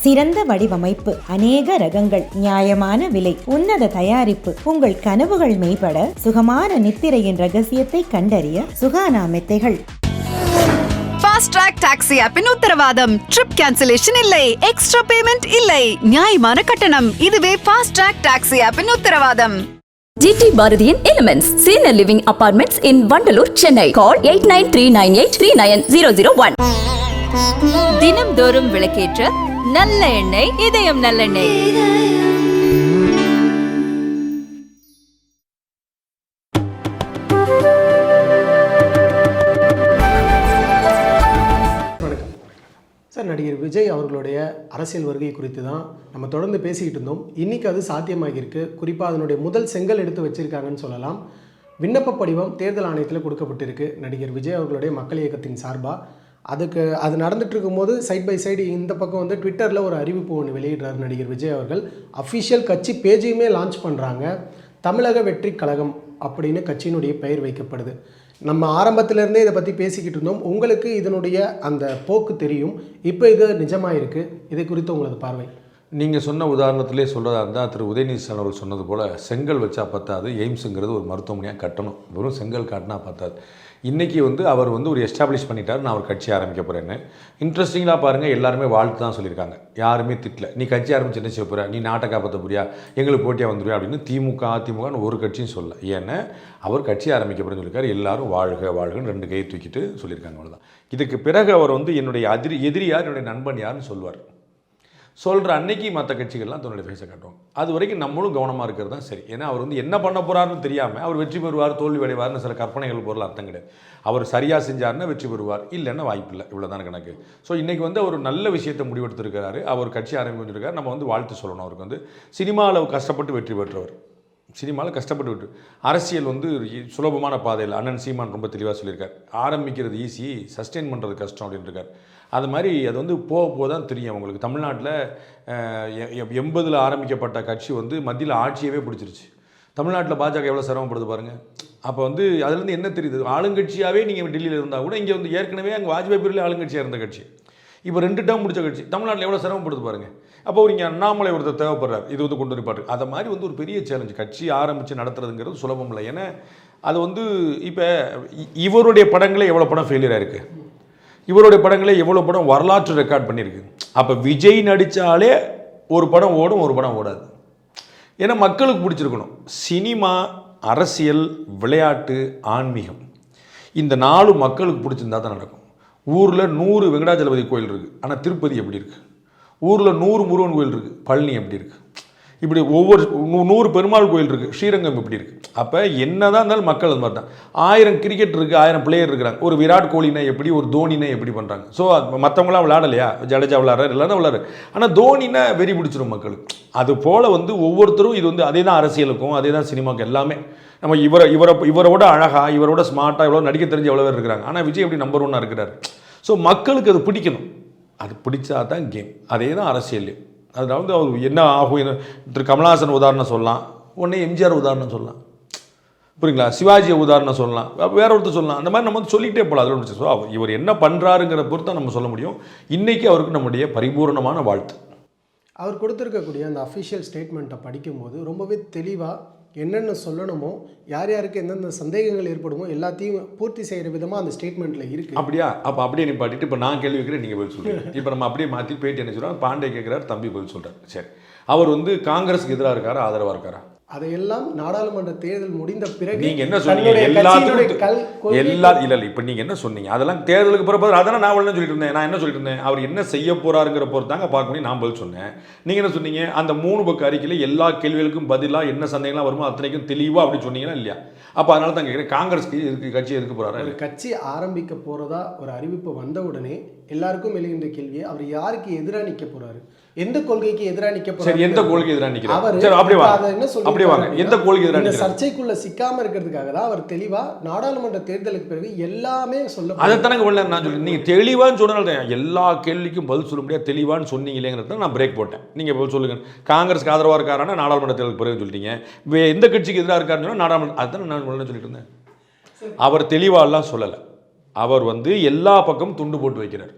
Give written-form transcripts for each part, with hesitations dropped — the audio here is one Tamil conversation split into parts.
சிறந்த வடிவமைப்பு, அநேக ரகங்கள், நியாயமான விலை, உன்னத தயாரிப்பு. உங்கள் கனவுகள் மேம்பட சுகமான நித்திரையின் ரகசியத்தை கண்டறிய சுகானா மெத்தைகள். ஃபாஸ்ட் ட்ராக் டாக்ஸி ஆப்பின் உத்தரவாதம். ட்ரிப் கேன்சலேஷன் இல்லை, எக்ஸ்ட்ரா பேமெண்ட் இல்லை, நியாயமான கட்டணம். இதுவே ஃபாஸ்ட் ட்ராக் டாக்ஸி ஆப்பின் உத்தரவாதம். GT பாரதியின் எலிமெண்ட்ஸ் சீனியர் லிவிங் அபார்ட்மெண்ட்ஸ் இன் வண்டலூர், சென்னை. கால் 8939839001. தினம்தோறும் விளக்கேற்ற நல்ல எண்ணெய், இதயம் நல்லெண்ணெய். சார், நடிகர் விஜய் அவர்களுடைய அரசியல் வருகை குறித்து தான் நம்ம தொடர்ந்து பேசிக்கிட்டு இருந்தோம். இன்றைக்கி அது சாத்தியமாகியிருக்கு. குறிப்பாக அதனுடைய முதல் செங்கல் எடுத்து வச்சுருக்காங்கன்னு சொல்லலாம். விண்ணப்ப படிவம் தேர்தல் ஆணையத்தில் கொடுக்கப்பட்டிருக்கு நடிகர் விஜய் அவர்களுடைய மக்கள் இயக்கத்தின் சார்பாக. அது நடந்துட்டு இருக்கும்போது சைட் பை சைடு இந்த பக்கம் வந்து ட்விட்டரில் ஒரு அறிவிப்பு ஒன்று வெளியிடுறார் நடிகர் விஜய் அவர்கள். அஃபிஷியல் கட்சி பேஜையுமே லான்ச் பண்ணுறாங்க. தமிழக வெற்றி கழகம் அப்படின்னு கட்சியினுடைய பெயர் வைக்கப்படுது. நம்ம ஆரம்பத்திலேருந்தே இதை பற்றி பேசிக்கிட்டு இருந்தோம். உங்களுக்கு இதனுடைய அந்த போக்கு தெரியும். இப்போ இது நிஜமாக இருக்குது. இதை குறித்து உங்களது பார்வை? நீங்கள் சொன்ன உதாரணத்திலே சொல்கிறதா இருந்தால் திரு உதயநிதி அவர்கள் சொன்னது போல் செங்கல் வச்சா பத்தாது, எய்ம்ஸுங்கிறது ஒரு மருத்துவமனையாக கட்டணும். வெறும் செங்கல் காட்டினா பத்தாது. இன்றைக்கி அவர் ஒரு எஸ்டாப்ளிஷ் பண்ணிட்டார், நான் ஒரு கட்சி ஆரம்பிக்க போகிறேன்னு. இன்ட்ரெஸ்டிங்காக பாருங்கள், எல்லாருமே வாழ்த்து தான் சொல்லியிருக்காங்க, யாருமே திட்டல. நீ கட்சி ஆரம்பிச்சு என்ன செய்ய போகிற, நீ நாட்டை காப்பாற்ற போறியா, எங்களுக்கு போட்டியாக வந்துடுவியா அப்படின்னு திமுக அதிமுகன்னு ஒரு கட்சியும் சொல்ல. ஏன்னா அவர் கட்சி ஆரம்பிக்க போகிறேன்னு சொல்லியிருக்காரு. எல்லாரும் வாழ்க வாழ்கன்னு 2 கையை தூக்கிட்டு சொல்லியிருக்காங்க, அவ்வளோதான். இதுக்கு பிறகு அவர் என்னுடைய எதிரி யார், என்னுடைய நண்பன் யாருன்னு சொல்வார். சொல்கிற அன்னைக்கு மற்ற கட்சிகள்லாம் தன்னுடைய ஃபேஸை காட்டுவாங்க. அது வரைக்கும் நம்மளும் கவனமாக இருக்கிறது தான் சரி. ஏன்னா அவர் என்ன பண்ண போகிறாருன்னு தெரியாமல் அவர் வெற்றி பெறுவார் தோல்வி அடைவார்னு சில கற்பனைகள் பொருள் அர்த்தம் கிடையாது. அவர் சரியாக செஞ்சார்னா வெற்றி பெறுவார், இல்லைன்னா வாய்ப்பு இல்லை, இவ்வளோதான கணக்கு. ஸோ இன்றைக்கி அவர் நல்ல விஷயத்தை முடிவெடுத்திருக்கிறாரு. அவர் கட்சி ஆரம்பிச்சிருக்காரு. நம்ம வாழ்த்து சொல்லணும். அவருக்கு சினிமாவில் கஷ்டப்பட்டு வெற்றி பெற்றவர். சினிமாவில் கஷ்டப்பட்டு விட்டு அரசியல் சுலபமான பாதையில் அண்ணன் சீமான் ரொம்ப தெளிவாக சொல்லியிருக்கார். ஆரம்பிக்கிறது ஈஸி, சஸ்டெயின் பண்ணுறது கஷ்டம் அப்படின்னு இருக்கார். அது மாதிரி அது போக தான் தெரியும் அவங்களுக்கு. தமிழ்நாட்டில் 80 ஆரம்பிக்கப்பட்ட கட்சி மத்தியில் ஆட்சியவே பிடிச்சிருச்சு. தமிழ்நாட்டில் பாஜக எவ்வளோ சிரமப்படுது பாருங்கள். அப்போ அதுலேருந்து என்ன தெரியுது, ஆளுங்கட்சியாகவே நீங்கள் டெல்லியில் இருந்தால் கூட இங்கே ஏற்கனவே அங்கே வாஜ்பாய் பேரில் ஆளுங்கட்சியாக இருந்த கட்சி, இப்போ 2 டேர்ம் முடிச்ச கட்சி தமிழ்நாட்டில் எவ்வளோ சிரமப்படுது பாருங்கள். அப்போ இங்கே அண்ணாமலை ஒருத்தர் தேவைப்படுறார், இது கொண்டு வந்து அது மாதிரி ஒரு பெரிய சேலஞ்சு. கட்சி ஆரம்பித்து நடத்துறதுங்கிறது சுலபம் இல்லை. ஏன்னா அது இப்போ இவருடைய படங்களே எவ்வளோ படம் ஃபெயிலியர் ஆயிருக்கு, இவருடைய படங்களே எவ்வளோ படம் வரலாற்று ரெக்கார்ட் பண்ணியிருக்கு. அப்போ விஜய் நடித்தாலே ஒரு படம் ஓடும், ஒரு படம் ஓடாது. ஏன்னா மக்களுக்கு பிடிச்சிருக்கணும். சினிமா, அரசியல், விளையாட்டு, ஆன்மீகம், இந்த 4 மக்களுக்கு பிடிச்சிருந்தா தான் நடக்கும். ஊரில் 100 வெங்கடாஜலபதி கோயில் இருக்குது, ஆனால் திருப்பதி எப்படி இருக்குது? ஊரில் 100 முருகன் கோயில் இருக்குது, பழனி எப்படி இருக்குது? இப்படி ஒவ்வொரு 100 பெருமாள் கோயில் இருக்குது, ஸ்ரீரங்கம் எப்படி இருக்குது? அப்போ என்ன தான் இருந்தாலும் மக்கள் அது மாதிரி தான். 1000 கிரிக்கெட் இருக்குது, 1000 பிளேயர் இருக்கிறாங்க. ஒரு விராட் கோலினா எப்படி, ஒரு தோனினா எப்படி பண்ணுறாங்க? ஸோ மற்றவங்களாம் விளையாடலையா, ஜடேஜா விளையாடுறாரு, இல்லைன்னா விளையாடுறாரு. ஆனால் தோனினா வெறி பிடிச்சிடும் மக்களுக்கு. அது போல் ஒவ்வொருத்தரும் இது அதே தான் அரசியலுக்கும், அதே தான் சினிமாவுக்கும் எல்லாமே. நம்ம இவரோட அழகாக, இவரோட ஸ்மார்ட்டாக இவ்வளோ நடிக்க தெரிஞ்சு எவ்வளோ பேர் இருக்கிறாங்க. ஆனால் விஜய் எப்படி நம்பர் 1 இருக்கிறார். ஸோ மக்களுக்கு அது பிடிக்கணும். அது பிடிச்சா தான் கேம். அதே தான் அரசியல். அதாவது அவர் என்ன ஆகும், திரு கமல்ஹாசன் உதாரணம் சொல்லலாம், உடனே எம்ஜிஆர் உதாரணம் சொல்லலாம், புரியுங்களா, சிவாஜியை உதாரணம் சொல்லலாம், வேற ஒருத்தர் சொல்லலாம். அந்த மாதிரி நம்ம சொல்லிகிட்டே போகலாம். அதோட ஸோ இவர் என்ன பண்ணுறாருங்கிற பொறுத்து நம்ம சொல்ல முடியும். இன்றைக்கி அவருக்கு நம்முடைய பரிபூர்ணமான வாழ்த்து. அவர் கொடுத்துருக்கக்கூடிய அந்த அஃபிஷியல் ஸ்டேட்மெண்ட்டை படிக்கும்போது ரொம்பவே தெளிவாக என்னென்ன சொல்லணுமோ, யார் யாருக்கு எந்தெந்த சந்தேகங்கள் ஏற்படுமோ எல்லாத்தையும் பூர்த்தி செய்கிற விதமாக அந்த ஸ்டேட்மெண்ட்டில் இருக்குது. அப்படியா? அப்போ அப்படியே நீ பாட்டிட்டு இப்போ நான் கேள்வி வைக்கிறேன், நீங்கள் பதில் சொல்கிறீங்க. இப்போ நம்ம அப்படியே மாற்றி பேட்டி என்ன சொல்கிறோம், பாண்டே கேட்குறாரு, தம்பி பதில் சொல்கிறார். சரி, அவர் காங்கிரஸுக்கு எதிராக இருக்காரா, ஆதரவாக இருக்காரா? அதையெல்லாம் நாடாளுமன்ற தேர்தல் முடிந்த பிறகு நீங்க என்ன சொன்னீங்க? இல்ல இப்ப நீங்க என்ன சொன்னீங்க? அதெல்லாம் தேர்தலுக்கு பிறகு அதான் நான் என்ன சொல்லிட்டு இருந்தேன். நான் என்ன சொல்லிட்டு இருந்தேன், அவர் என்ன செய்ய போறாருங்கிற பொறுத்தாங்க பார்க்க முடியும். நான் பதில் சொன்னேன். நீங்க என்ன சொன்னீங்க? அந்த 3 பக்க அறிக்கையில எல்லா கேள்விகளுக்கும் பதிலா என்ன சந்தேகம்லாம் வருமோ அத்தனைக்கும் தெளிவா அப்படி சொன்னீங்கன்னா இல்லையா? அப்ப அதனால தான் கேட்கிறேன், காங்கிரஸ்க்கு எதுக்கு கட்சி எதுக்கு போறாரு? ஒரு கட்சி ஆரம்பிக்க போறதா ஒரு அறிவிப்பு வந்த உடனே எல்லாருக்கும் எழுகின்ற கேள்வியை, அவர் யாருக்கு எதிராக நிற்க போறாரு, எந்த கொள்கைக்கு எதிராக நிற்க போறாரு? சரி, எந்த கொள்கை எதிராக நிற்கிறார்? சரி, அப்படியே வாங்க. என்ன சொல்றீங்க? எந்த கொள்கை எதிராக நிற்கிறார்? சர்ச்சைக்குள்ள சிக்காம இருக்கிறதுக்காக தான் அவர் தெளிவா நாடாளுமன்ற தேர்தலுக்கு பிறகு எல்லாமே சொல்ல. அதைத்தானங்க உள்ள நான் சொல்லி, நீங்க தெளிவான்னு சொன்னால எல்லா கேள்விக்கும் பதில் சொல்ல முடியாது, தெளிவான்னு சொன்னீங்களேங்கிறத நான் பிரேக் போட்டேன். நீங்க பதில் சொல்லுங்க. காங்கிரஸ்க்கு ஆதரவாக இருக்காருன்னா நாடாளுமன்ற தேர்தலுக்கு பிறகு சொல்லிட்டீங்க. எந்த கட்சிக்கு எதிராக இருக்காருன்னு சொன்னா நாடாளுமன்ற, அதுதான் நான் சொல்லிட்டு இருந்தேன். அவர் தெளிவாலாம் சொல்லலை. அவர் எல்லா பக்கமும் துண்டு போட்டு வைக்கிறார்.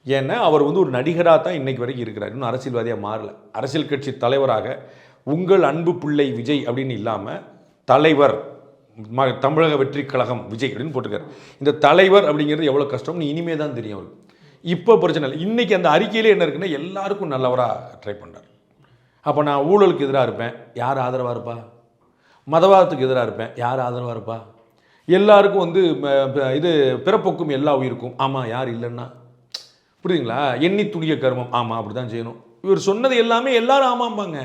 ஏன்னா அவர் வந்து ஒரு நடிகராக தான் இன்னைக்கு வரைக்கும் இருக்கிறார், இன்னும் அரசியல்வாதியாக மாறல. அரசியல் கட்சி தலைவராக உங்கள் அன்பு பிள்ளை விஜய் அப்படின்னு இல்லாமல் தலைவர் தமிழக வெற்றி கழகம் விஜய் அப்படின்னு போட்டிருக்காரு. இந்த தலைவர் அப்படிங்கிறது எவ்வளோ கஷ்டம்னு இனிமே தான் தெரியும் அவருக்கு. இப்போ பிரச்சனை இல்லை. இன்றைக்கி அந்த அறிக்கையிலே என்ன இருக்குன்னா எல்லாருக்கும் நல்லவராக ட்ரை பண்ணுறார். அப்போ நான் ஊழலுக்கு எதிராக இருப்பேன், யார் ஆதரவாக இருப்பா? மதவாதத்துக்கு எதிராக இருப்பேன், யார் ஆதரவாக இருப்பா? எல்லாருக்கும் வந்து இது பிறப்போக்கும் எல்லா உயிருக்கும், ஆமாம் யார் இல்லைன்னா? புரியுதுங்களா? எண்ணி துணிய கர்மம், ஆமாம் அப்படி தான் செய்யணும். இவர் சொன்னது எல்லாமே எல்லாரும் ஆமாம்பாங்க.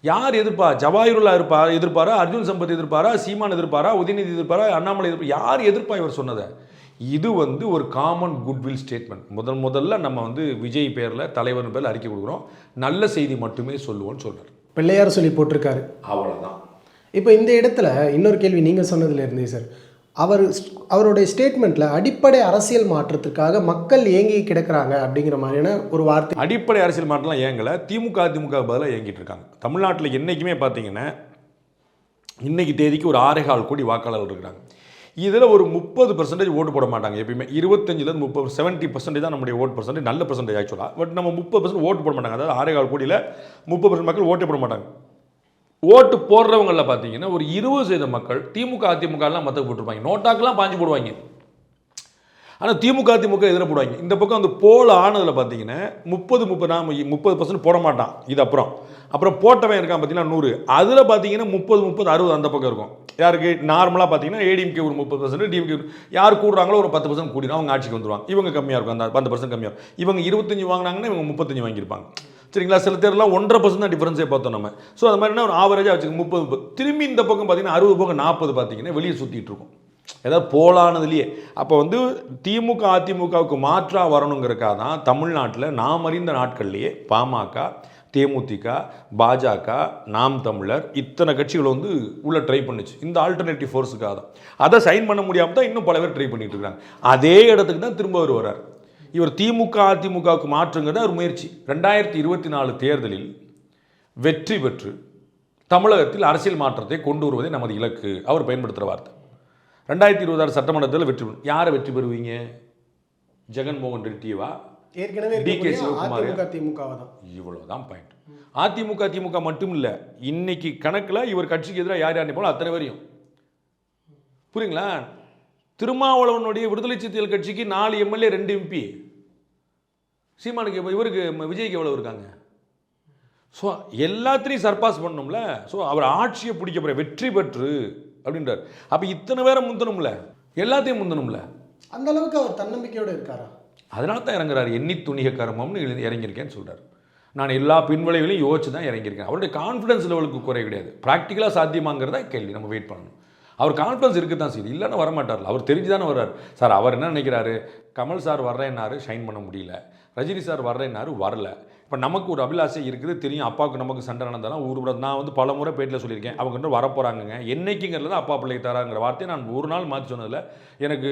யார் எதிர்ப்பா? ஜவாஹிருல்லா எதிர்ப்பாரா? அர்ஜுன் சம்பத் எதிர்ப்பாரா? சீமான் எதிர்ப்பாரா? உதயநிதி எதிர்ப்பாரா? அண்ணாமலை எதிர்ப்பா? யார் எதிர்ப்பா இவர் சொன்னதை? இது வந்து ஒரு காமன் குட்வில் ஸ்டேட்மெண்ட். முதல்ல நம்ம வந்து விஜய் பேரில் தலைவர் பேரில் அறிக்கை கொடுக்குறோம், நல்ல செய்தி மட்டுமே சொல்லுவோம்னு சொல்கிறார். பிள்ளையார் சொல்லி போட்டிருக்காரு, அவ்வளோதான். இப்போ இந்த இடத்துல இன்னொரு கேள்வி நீங்கள் சொன்னதுல இருந்தே சார், அவருடைய ஸ்டேட்மெண்ட்டில் அடிப்படை அரசியல் மாற்றத்துக்காக மக்கள் ஏங்கி கிடக்கிறாங்க அப்படிங்கிற மாதிரியான ஒரு வார்த்தை. அடிப்படை அரசியல் மாற்றம்லாம் ஏங்கலை, அதிமுக பதிலாக ஏங்கிட்டு இருக்காங்க. தமிழ்நாட்டில் என்றைக்குமே பார்த்தீங்கன்னா இன்னைக்கு தேதிக்கு ஒரு 6.25 கோடி வாக்காளர்கள் இருக்கிறாங்க. இதில் ஒரு 30% ஓட்டு போட மாட்டாங்க. எப்பயுமே 25% 30 70% தான் நம்முடைய ஓட்டு பர்சன்டேஜ், நல்ல பர்சன்டேஜ் ஆக்சுவலாக. பட் நம்ம 30% ஓட்டு போட மாட்டாங்க. அதாவது 6.25 கோடியில் 30% மக்கள் ஓட்டே போட மாட்டாங்க. ஓட்டு போடுறவங்களில் பார்த்தீங்கன்னா ஒரு 20% மக்கள் அதிமுகலாம் மற்ற போட்டுருப்பாங்க, நோட்டாக்கெல்லாம் பாஞ்சு போடுவாங்க. ஆனால் அதிமுக எதிராக போடுவாங்க. இந்த பக்கம் அந்த போல் ஆனதில் பார்த்தீங்கன்னா 30% போட மாட்டான். இது அப்புறம் போட்டவன் இருக்கான் பார்த்தீங்கன்னா 100, அதில் பார்த்தீங்கன்னா 30 60 அந்த பக்கம் இருக்கும். யாருக்கு நார்மலாக பார்த்தீங்கன்னா ஏடிஎம்கே ஒரு 30%, டிஎம்கே யார் கூடுறாங்களோ ஒரு 10% கூடினா அவங்க ஆட்சிக்கு வந்துடுவாங்க. இவங்க கம்மியாக இருக்கும், அந்த 10% கம்மியாக இருக்கும். இவங்க 25 வாங்கினாங்கன்னா இவங்க 35 வாங்கியிருப்பாங்க. சரிங்களா? சில தேர்லாம் 1.5% தான் டிஃபரன்ஸே பார்த்தோம் நம்ம. ஸோ அது மாதிரினா ஒரு ஆவரேஜாக வச்சுக்க 30. திரும்பி இந்த பக்கம் பார்த்தீங்கன்னா 60 போக 40 பார்த்தீங்கன்னா வெளியே சுற்றிட்டு இருக்கும், ஏதாவது போலானதுலேயே. அப்போ வந்து அதிமுகவுக்கு மாற்றாக வரணுங்கிறக்காக தான் தமிழ்நாட்டில் நாம் அறிந்த நாட்கள்லேயே பாமக, தேமுதிக, பாஜக, நாம் தமிழர் இத்தனை கட்சிகள் வந்து உள்ள ட்ரை பண்ணுச்சு இந்த ஆல்டர்னேட்டிவ் ஃபோர்ஸுக்காக தான். அதை சைன் பண்ண முடியாமல் தான் இன்னும் பல பேர் ட்ரை பண்ணிட்டு இருக்காங்க. அதே இடத்துக்கு தான் திரும்ப அவர் வர்றார். இவர் அதிமுகவுக்கு மாற்றுங்கிறத ஒரு முயற்சி. 2024 தேர்தலில் வெற்றி பெற்று தமிழகத்தில் அரசியல் மாற்றத்தை கொண்டு வருவதே நமது இலக்கு. அவர் பயன்படுத்துகிற வார்த்தை. 2026 சட்டமன்றத்தில் வெற்றி பெறும். யாரை வெற்றி பெறுவீங்க? ஜெகன்மோகன் ரெட்டியவா? ஏற்கனவே டிகே சிவகுமார்? இவ்வளவுதான் பாயிண்ட். அதிமுக மட்டும் இல்லை, இன்னைக்கு கணக்கில் இவர் கட்சிக்கு எதிராக யார் நினைப்பாலும் அத்தனை வரையும். புரியுங்களா? திருமாவளவனுடைய விடுதலை சிறுத்தைகள் கட்சிக்கு 4 எம்எல்ஏ 2 எம்பி. சீமானுக்கு இவருக்கு விஜய்க்கு எவ்வளவு இருக்காங்க? ஸோ எல்லாத்திலையும் சர்பாஸ் பண்ணணும்ல. ஸோ அவர் ஆட்சியை பிடிக்க போகிற வெற்றி பெற்று அப்படின்றார். அப்போ இத்தனை பேரை முந்தணும்ல, எல்லாத்தையும் முந்தணும்ல. அந்த அளவுக்கு அவர் தன்னம்பிக்கையோடு இருக்காரா? அதனால தான் இறங்குறாரு. எண்ணி துணிக கர்மம்னு இறங்கியிருக்கேன்னு சொல்கிறார். நான் எல்லா பின்விளைவுகளையும் யோசிச்சு தான் இறங்கியிருக்கேன். அவருடைய கான்ஃபிடன்ஸ் லெவலுக்கு குறை கிடையாது. ப்ராக்டிக்கலாக சாத்தியமாங்கிறதா கேள்வி. நம்ம வெயிட் பண்ணணும். அவர் கான்ஃபிடன்ஸ் இருக்குது தான் சரி, இல்லைன்னா வரமாட்டார்ல. அவர் தெரிஞ்சு தானே வர்றார். சார் அவர் என்ன நினைக்கிறாரு? கமல் சார் வர்றேன்னாரு, ஷைன் பண்ண முடியல. ரஜினி சார் வர்றேன்னாரு, வரல. இப்போ நமக்கு ஒரு அபிலாஷை இருக்குது, தெரியும். அப்பாவுக்கு நமக்கு சண்டை நடந்தாலும் ஊர் நான் வந்து பல முறை பேட்டில் சொல்லியிருக்கேன், அவங்க வந்து வரப்போகிறாங்கங்க. என்னைக்குங்கிறது அப்பா பிள்ளை தராங்கிற வார்த்தையை நான் ஒரு நாள் மாற்றி சொன்னதில்ல. எனக்கு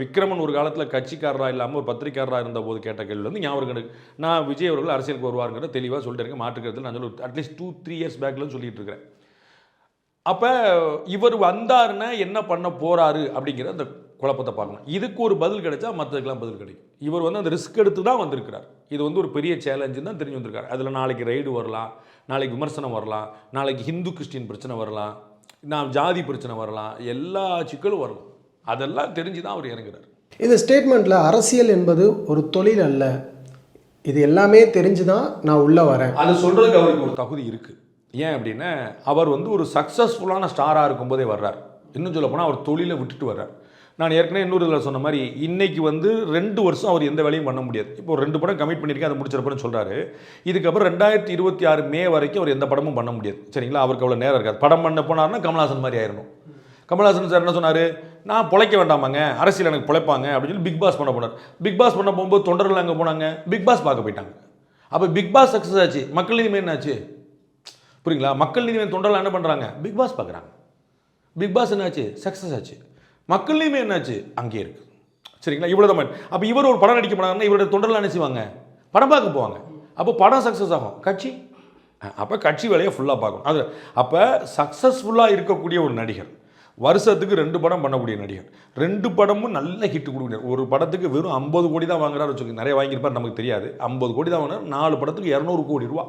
விக்ரமன் ஒரு காலத்தில் கட்சிக்காரராக இல்லாமல் ஒரு பத்திரிக்காரராக இருந்தபோது கேட்ட கேள்வி வந்து ஞாபகம் எனக்கு. நான் விஜய் அவர்கள் அரசியலுக்கு வருவாருங்கிற தெளிவாக சொல்லிட்டு இருக்கேன். மாற்றுக்கிறதுல நான் சொல்லி அட்லீஸ்ட் 2-3 இயர்ஸ் பேக்கில் சொல்லிட்டு இருக்கிறேன். அப்போ இவர் வந்தாருன்னா என்ன பண்ண போகிறாரு அப்படிங்கிற அந்த குழப்பத்தை பார்க்கணும். இதுக்கு ஒரு பதில் கிடைச்சா மற்றதுக்கெல்லாம் பதில் கிடைக்கும். இவர் வந்து அந்த ரிஸ்க் எடுத்து தான் வந்திருக்கிறார். இது வந்து ஒரு பெரிய சேலஞ்சுன்னு தான் தெரிஞ்சு வந்திருக்காரு. அதில் நாளைக்கு ரைடு வரலாம், நாளைக்கு விமர்சனம் வரலாம், நாளைக்கு ஹிந்து கிறிஸ்டின் பிரச்சனை வரலாம், ஜாதி பிரச்சனை வரலாம், எல்லா சிக்கலும் வரலாம். அதெல்லாம் தெரிஞ்சு தான் அவர் இறங்குறார். இந்த ஸ்டேட்மெண்ட்டில் அரசியல் என்பது ஒரு தொழில் அல்ல, இது எல்லாமே தெரிஞ்சு தான் நான் உள்ளே வரேன் அது சொல்கிறதுக்கு அவருக்கு ஒரு தகுதி இருக்குது. ஏன் அப்படின்னா அவர் வந்து ஒரு சக்ஸஸ்ஃபுல்லான ஸ்டாராக இருக்கும்போதே வர்றார். இன்னும் சொல்ல போனால் அவர் தொழிலை விட்டுட்டு வர்றார். நான் ஏற்கனவே இன்னொரு இதில் சொன்ன மாதிரி இன்றைக்கி வந்து 2 வருஷம் அவர் எந்த வேலையும் பண்ண முடியாது. இப்போ ஒரு 2 படம் கமிட் பண்ணியிருக்கேன், அதை முடிச்சிருப்பேன்னு சொல்கிறாரு. இதுக்கப்புறம் 2026 மே வரைக்கும் அவர் எந்த படமும் பண்ண முடியாது. சரிங்களா? அவருக்கு அவ்வளோ நேரம் இருக்காது. படம் பண்ண போனார்னா கமல்ஹாசன் மாதிரி ஆயிடணும். கமல்ஹாசன் சார் என்ன சொன்னார்? நான் பிழைக்க வேண்டாமாங்க, அரசியல் எனக்கு பிழைப்பாங்க அப்படின்னு சொல்லி பிக் பாஸ் பண்ண போனார். பிக் பாஸ் பண்ண போகும்போது தொண்டர்கள் அங்கே போனாங்க, பிக் பாஸ் பார்க்க போயிட்டாங்க. அப்போ பிக் பாஸ் சக்ஸஸ் ஆச்சு, மக்கள் நீதிமன்றம் என்ன ஆச்சு? புரியுங்களா? மக்கள் நீதிமன்றம் தொண்டர்கள் என்ன பண்ணுறாங்க? பிக் பாஸ் பார்க்குறாங்க. பிக் பாஸ் என்னாச்சு? சக்ஸஸ் ஆச்சு. மக்கள் நீதிமன்றம் என்னாச்சு? அங்கே இருக்குது. சரிங்களா? இவ்வளோ தான். அப்போ இவர் ஒரு படம் நடிக்க போனாங்கன்னா இவருடைய தொண்டர்கள் என்ன செய்வாங்க? படம் பார்க்க போவாங்க. அப்போ படம் சக்ஸஸ் ஆகும். கட்சி அப்போ கட்சி வேலையை ஃபுல்லாக பார்க்கணும். அது அப்போ சக்ஸஸ்ஃபுல்லாக இருக்கக்கூடிய ஒரு நடிகர் வருஷத்துக்கு 2 படம் பண்ணக்கூடிய நடிகர், 2 படமும் நல்ல ஹிட் கொடுக்குறாரு. ஒரு படத்துக்கு வெறும் 50 கோடி தான் வாங்குறாரு வச்சுக்கோங்க, நிறைய வாங்கியிருப்பார் நமக்கு தெரியாது. 50 கோடி தான் வாங்கினார், 4 படத்துக்கு 200 கோடி ரூபா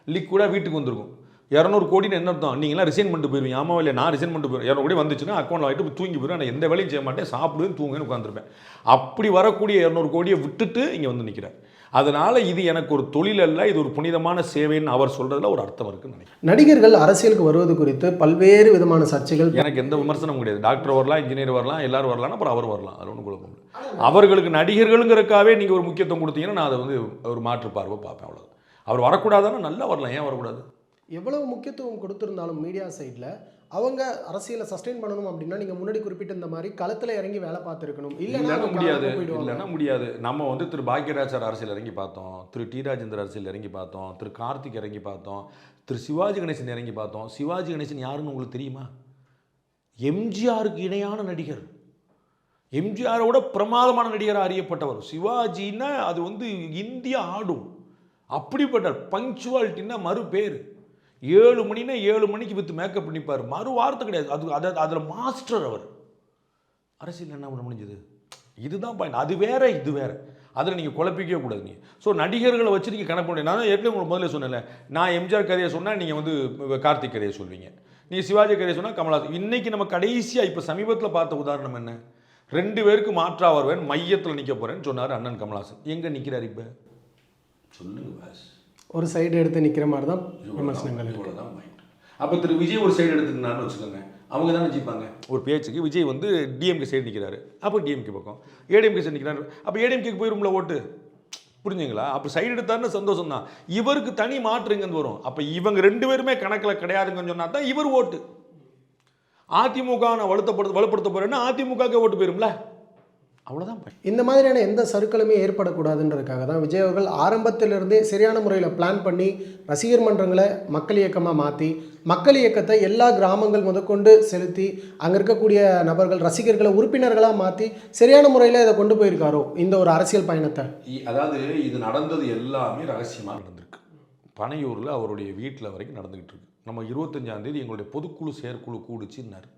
லிக்விடாக வீட்டுக்கு வந்திருக்கும். 200 கோடின்னு என்ன அர்த்தம்? நீங்களாம் ரிசைன் பண்ணிட்டு போயிருவீங்க. ஆமாம் இல்லை, நான் ரிசைன் பண்ணிட்டு போயிருவேன். 200 கோடி வந்துச்சுன்னா அக்கௌண்ட்டில் ஆகிட்டு தூங்கி போயிடுவேன். நான் எந்த வேலையும் செய்ய மாட்டேன், சாப்பிடுவேன், தூங்குவேன், உட்காந்துருப்பேன். அப்படி வரக்கூடிய 200 கோடியை விட்டுட்டு இங்கே வந்து நிற்கிறார். அதனால் இது எனக்கு ஒரு தொழில் அல்ல, இது ஒரு புனிதமான சேவைன்னு அவர் சொல்கிறதுல ஒரு அர்த்தம் இருக்குன்னு நினைக்கிறேன். நடிகர்கள் அரசியலுக்கு வருவது குறித்து பல்வேறு விதமான சர்ச்சைகள். எனக்கு எந்த விமர்சனம் கிடையாது. டாக்டர் வரலாம், இன்ஜினியர் வரலாம், எல்லாரும் வரலாம், அப்புறம் அவர் வரலாம், அது ஒன்றும் குழப்பம் இல்லை. அவர்களுக்கு நடிகர்களுங்கிறக்காவே நீங்கள் ஒரு முக்கியத்துவம் கொடுத்தீங்கன்னா நான் அதை வந்து ஒரு மாற்று பார்வை பார்ப்பேன், அவ்வளோ. அவர் வரக்கூடாதுன்னா நல்லா வரலாம், ஏன் வரக்கூடாது? எவ்வளவு முக்கியத்துவம் கொடுத்துருந்தாலும் மீடியா சைடில் அவங்க அரசியலை சஸ்டெயின் பண்ணணும் அப்படின்னா நீங்கள் முன்னாடி குறிப்பிட்ட இந்த மாதிரி களத்தில் இறங்கி வேலை பார்த்துருக்கணும். இல்லைன்னா முடியாது. நம்ம வந்து திரு பாக்யராஜ் சார் அரசியல் இறங்கி பார்த்தோம், திரு டி ராஜேந்தர் அரசியல் இறங்கி பார்த்தோம், திரு கார்த்திக் இறங்கி பார்த்தோம், திரு சிவாஜி கணேசன் இறங்கி பார்த்தோம். சிவாஜி கணேசன் யாருன்னு உங்களுக்கு தெரியுமா? எம்ஜிஆருக்கு இணையான நடிகர், எம்ஜிஆரோட பிரமாதமான நடிகராக அறியப்பட்டவர். சிவாஜின்னா அது வந்து இந்தியா ஆடும், அப்படிப்பட்ட பங்க்சுவாலிட்டின்னா மறு பேர். 7 மணினா 7 மணிக்கு வித்து மேக்கப் பண்ணிப்பார், மறு வார்த்தை கிடையாது. அதில் மாஸ்டர் அவர். அரசியல் என்ன பண்ண முடிஞ்சது? இதுதான் பாயிண்ட். அது வேற, இது வேற. அதில் நீங்கள் குழப்பிக்கவே கூடாது. நீங்கள் ஸோ நடிகர்களை வச்சு நீங்கள் கணக்கு பண்ணி, நான் ஏற்கனவே உங்களுக்கு முதல்ல சொன்னேன்ல, நான் எம்ஜிஆர் கதையை சொன்னால் நீங்கள் வந்து கார்த்திக் கதையை சொல்வீங்க, நீங்கள் சிவாஜி கதையை சொன்னால் கமலஹாசன். இன்றைக்கி நம்ம கடைசியாக இப்போ சமீபத்தில் பார்த்த உதாரணம் என்ன? 2 பேருக்கு மாற்றா வருவேன், மையத்தில் நிற்க போகிறேன்னு சொன்னார் அண்ணன் கமலஹாசன். எங்கே நிற்கிறார் இப்போ சொல்லுங்க பாஸ்? ஒரு சைடு எடுத்து நிற்கிற மாதிரி தான் விமர்சனங்கள். இவ்வளோதான் பாயிண்ட். அப்போ திரு விஜய் ஒரு சைடு எடுத்துக்கினான்னு வச்சுக்கோங்க, அவங்க தானே ஜெயிப்பாங்க. ஒரு பேச்சுக்கு விஜய் வந்து டிஎம்கே சைடு நிற்கிறாரு, அப்போ டிஎம்கே பக்கம். ஏடிஎம்கே சைடு நிற்கிறாரு, அப்போ ஏடிஎம்கேக்கு போயிரும்ல ஓட்டு. புரிஞ்சுங்களா? அப்போ சைடு எடுத்தாருன்னு சந்தோஷம் தான். இவருக்கு தனி மாற்றுங்கன்னு வரும். அப்போ இவங்க 2 பேருமே கணக்கில் கிடையாதுங்கன்னு சொன்னா தான் இவர் ஓட்டு. அதிமுக நான் வலுப்படுத்த போகிறேன்னா அதிமுகவுக்கு ஓட்டு போயிரும்ல, அவ்வளோதான். இந்த மாதிரியான எந்த சறுக்களுமே ஏற்படக்கூடாதுன்றதுக்காக தான் விஜய் அவர்கள் ஆரம்பத்திலிருந்தே சரியான முறையில் பிளான் பண்ணி ரசிகர் மன்றங்களை மக்கள் இயக்கமாக மாற்றி, மக்கள் இயக்கத்தை எல்லா கிராமங்கள் முதற்கொண்டு செலுத்தி, அங்கே இருக்கக்கூடிய நபர்கள் ரசிகர்களை உறுப்பினர்களாக மாற்றி சரியான முறையில் இதை கொண்டு போயிருக்காரோ இந்த ஒரு அரசியல் பயணத்தை. அதாவது இது நடந்தது எல்லாமே ரகசியமாக நடந்திருக்கு. பனையூரில் அவருடைய வீட்டில் வரைக்கும் நடந்துக்கிட்டு இருக்கு. நம்ம 25ஆம் தேதி எங்களுடைய பொதுக்குழு செயற்குழு கூடுச்சுன்னார்.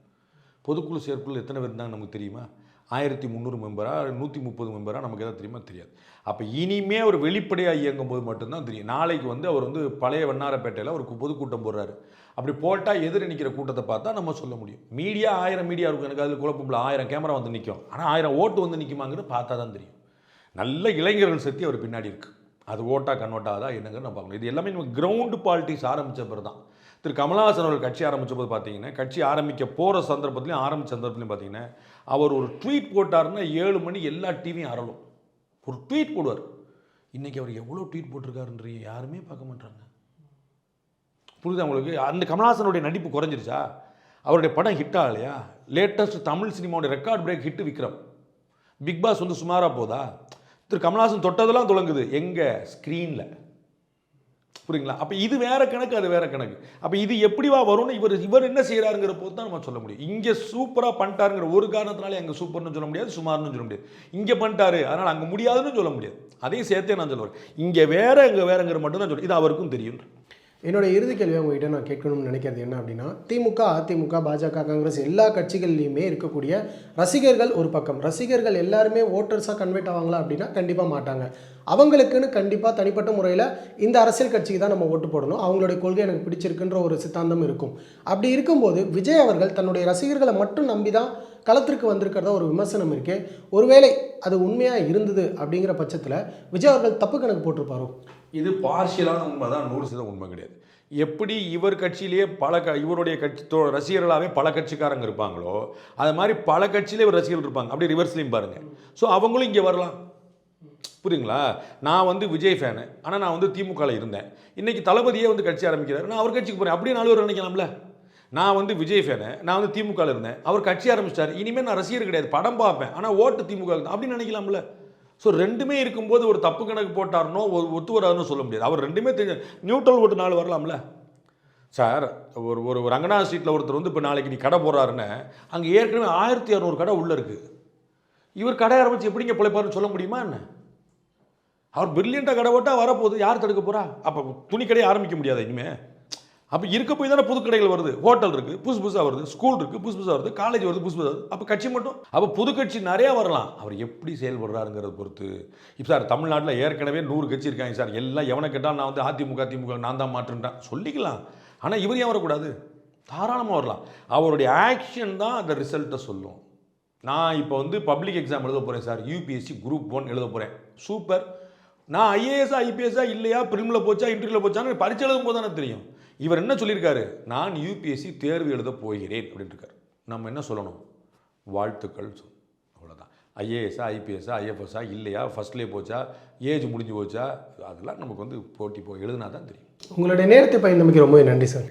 பொதுக்குழு செயற்குழு எத்தனை பேர் இருந்தாங்க நமக்கு தெரியுமா? 1300 மெம்பரா 130 மெம்பரா நமக்கு எதாவது தெரியுமா? தெரியாது. அப்போ இனிமே அவர் வெளிப்படையாக இயங்கும் போது மட்டும்தான் தெரியும். நாளைக்கு வந்து அவர் வந்து பழைய வண்ணாரப்பேட்டையில் ஒரு பொதுக்கூட்டம் போடுறாரு. அப்படி போட்டால் எதிர நிற்கிற கூட்டத்தை பார்த்தா நம்ம சொல்ல முடியும். மீடியா 1000 மீடியா இருக்கும், எனக்கு அதில் குழப்பம் இல்லை. 1000 கேமரா வந்து நிற்கும், ஆனால் 1000 ஓட்டு வந்து நிற்குமாங்கிறது பார்த்தா தான் தெரியும். நல்ல இளைஞர்கள் சக்தி அவர் பின்னாடி இருக்குது. அது ஓட்டா கன்வெர்ட்டாக தான் என்னங்க நம்ம பார்க்கணும். இது எல்லாமே நம்ம கிரவுண்டு பாலிட்டிக்ஸ் ஆரம்பித்த பிறகு தான். திரு கமலஹாசன் அவர்கள் கட்சி ஆரம்பித்த போது பார்த்தீங்கன்னா, கட்சி ஆரம்பிக்க போகிற சந்தர்ப்பத்துலையும் ஆரம்பித்த சந்தர்ப்பத்துலையும் பார்த்தீங்கன்னா, அவர் ஒரு ட்வீட் போட்டாருன்னா 7 மணி எல்லா டிவியும் அரளும். ஒரு ட்வீட் போடுவார். இன்றைக்கி அவர் எவ்வளோ ட்வீட் போட்டிருக்காருன்றீங்க யாருமே பார்க்க மாட்டாங்க. புரியுதா உங்களுக்கு? அந்த கமலஹாசனுடைய நடிப்பு குறைஞ்சிருச்சா? அவருடைய படம் ஹிட் ஆகலையா? லேட்டஸ்ட் தமிழ் சினிமாவுடைய record break hit Vikram. Big boss வந்து சுமாராக போதா? திரு கமலஹாசன் தொட்டதெல்லாம் தொடங்குது எங்கே? ஸ்க்ரீனில். புரியுங்களா? அப்போ இது வேற கணக்கு, அது வேற கணக்கு. அப்போ இது எப்படிவா வரும்னு இவர் என்ன செய்கிறாருங்கிற போது தான் நம்ம சொல்ல முடியும். இங்கே சூப்பராக பண்ணிட்டாருங்கிற ஒரு காரணத்தினால அங்கே சூப்பர்னு சொல்ல முடியாது, சுமார்னு சொல்ல முடியாது. இங்கே பண்ணிட்டாரு அதனால் அங்கே முடியாதுன்னு சொல்ல முடியாது. அதையும் சேர்த்தே நான் சொல்லுவேன். இங்கே வேற இங்கே வேறங்கிற மட்டும் தான் சொல்லுவேன். இது அவருக்கும் தெரியும். என்னோட இறுதி கேள்வி உங்ககிட்ட நான் கேட்கணும்னு நினைக்கிறது என்ன அப்படின்னா, திமுக, அதிமுக, பாஜக, காங்கிரஸ் எல்லா கட்சிகள்லையுமே இருக்கக்கூடிய ரசிகர்கள் ஒரு பக்கம். ரசிகர்கள் எல்லாருமே ஓட்டர்ஸாக கன்வெர்ட் ஆவாங்களா அப்படின்னா கண்டிப்பாக மாட்டாங்க. அவங்களுக்குன்னு கண்டிப்பாக தனிப்பட்ட முறையில் இந்த அரசியல் கட்சிக்கு தான் நம்ம ஓட்டு போடணும், அவங்களுடைய கொள்கை எனக்கு பிடிச்சிருக்குன்ற ஒரு சித்தாந்தம் இருக்கும். அப்படி இருக்கும்போது விஜய் அவர்கள் தன்னுடைய ரசிகர்களை மட்டும் நம்பி தான் களத்திற்கு வந்திருக்கிறதா ஒரு விமர்சனம் இருக்கு. ஒருவேளை அது உண்மையாக இருந்தது அப்படிங்கிற பட்சத்தில் விஜய் அவர்கள் தப்பு கணக்கு போட்டிருப்பாரோ? இது பார்ஷியலான உண்மை தான், 100% உண்மை கிடையாது. எப்படி இவர் கட்சியிலேயே இவருடைய கட்சி ரசிகர்களாகவே பல கட்சிக்காரங்க இருப்பாங்களோ, அது மாதிரி பல கட்சியிலே இவர் ரசிகர்கள் இருப்பாங்க. அப்படி ரிவர்ஸ்லையும் பாருங்கள். ஸோ அவங்களும் இங்கே வரலாம். புரியுங்களா? நான் வந்து விஜய் ஃபேனு, ஆனால் நான் வந்து திமுகவில் இருந்தேன். இன்றைக்கி தளபதியே வந்து கட்சி ஆரம்பிக்கிறார், நான் அவர் கட்சிக்கு போகிறேன். அப்படியே 4 பேர் நினைக்கலாம்ல. நான் வந்து விஜய் ஃபேனு, நான் வந்து திமுகவில் இருந்தேன், அவர் கட்சி ஆரம்பிச்சிட்டார், இனிமேல் நான் ரசிகர் கிடையாது, படம் பார்ப்பேன், ஆனால் ஓட்டு திமுக அப்படின்னு நினைக்கலாம்ல. ஸோ ரெண்டுமே இருக்கும்போது ஒரு தப்பு கணக்கு போட்டார்னோ ஒத்து வராதுன்னு சொல்ல முடியாது. அவர் ரெண்டுமே தெரிஞ்ச நியூட்ரல் ஓட்டு 4 வரலாம்ல. சார் ஒரு ரங்கநாத ஸ்ட்ரீட்டில் ஒருத்தர் வந்து இப்போ நாளைக்கு நீ கடை போடுறாருன்னு, அங்கே ஏற்கனவே 1200 கடை உள்ளே இருக்குது. இவர் கடை ஆரம்பித்து எப்படிங்க பிழைப்பாருன்னு சொல்ல முடியுமா என்ன? அவர் பிரில்லியண்ட்டாக கடை போட்டால் வரப்போகுது, யார் தடுக்க போகிறா? அப்போ துணி கடையை ஆரம்பிக்க முடியாது இனிமேல். அப்போ இருக்க போய் தானே புது கடைகள் வருது, ஹோட்டல் இருக்குது புதுசு புதுசாக வருது, ஸ்கூல் இருக்குது புதுசு புதுசாக வருது, காலேஜ் வருது புதுசு புதுசாக வருது. அப்போ கட்சி மட்டும் அப்போ புது கட்சி நிறையா வரலாம். அவர் எப்படி செயல்படுறாருங்கிறத பொறுத்து. இப்போ சார் தமிழ்நாட்டில் ஏற்கனவே 100 கட்சி இருக்காங்க சார், எல்லாம் எவனை கேட்டால் நான் வந்து அதிமுக நான் தான் மாற்றுன்றேன் சொல்லிக்கலாம். ஆனால் இவர் ஏன் வரக்கூடாது? தாராளமாக வரலாம். அவருடைய ஆக்ஷன் தான் அந்த ரிசல்ட்டை சொல்லும். நான் இப்போ வந்து பப்ளிக் எக்ஸாம் எழுத போகிறேன் சார், யூபிஎஸ்சி குரூப் 1 எழுத போகிறேன், சூப்பர். நான் ஐஏஎஸ்ஸா ஐபிஎஸ்ஸா இல்லையா, பிரிமில் போச்சா இன்டர்வியூவில் போச்சான்னு பரிட்சை எழுதும் போது தானே தெரியும். இவர் என்ன சொல்லியிருக்காரு, நான் யூபிஎஸ்சி தேர்வு எழுத போகிறேன் அப்படின்னு இருக்காரு. நம்ம என்ன சொல்லணும், வாழ்த்துக்கள் சொல்லணும், அவ்வளோதான். ஐஏஎஸ்ஸா ஐபிஎஸ்ஸா ஐஎஃப்எஸ்ஸா இல்லையா, ஃபஸ்ட்லேயே போச்சா, ஏஜ் முடிஞ்சு போச்சா, அதெல்லாம் நமக்கு வந்து போட்டி எழுதுனா தான் தெரியும். உங்களுடைய நேரத்தை பயந்தமைக்கு ரொம்ப நன்றி சார்.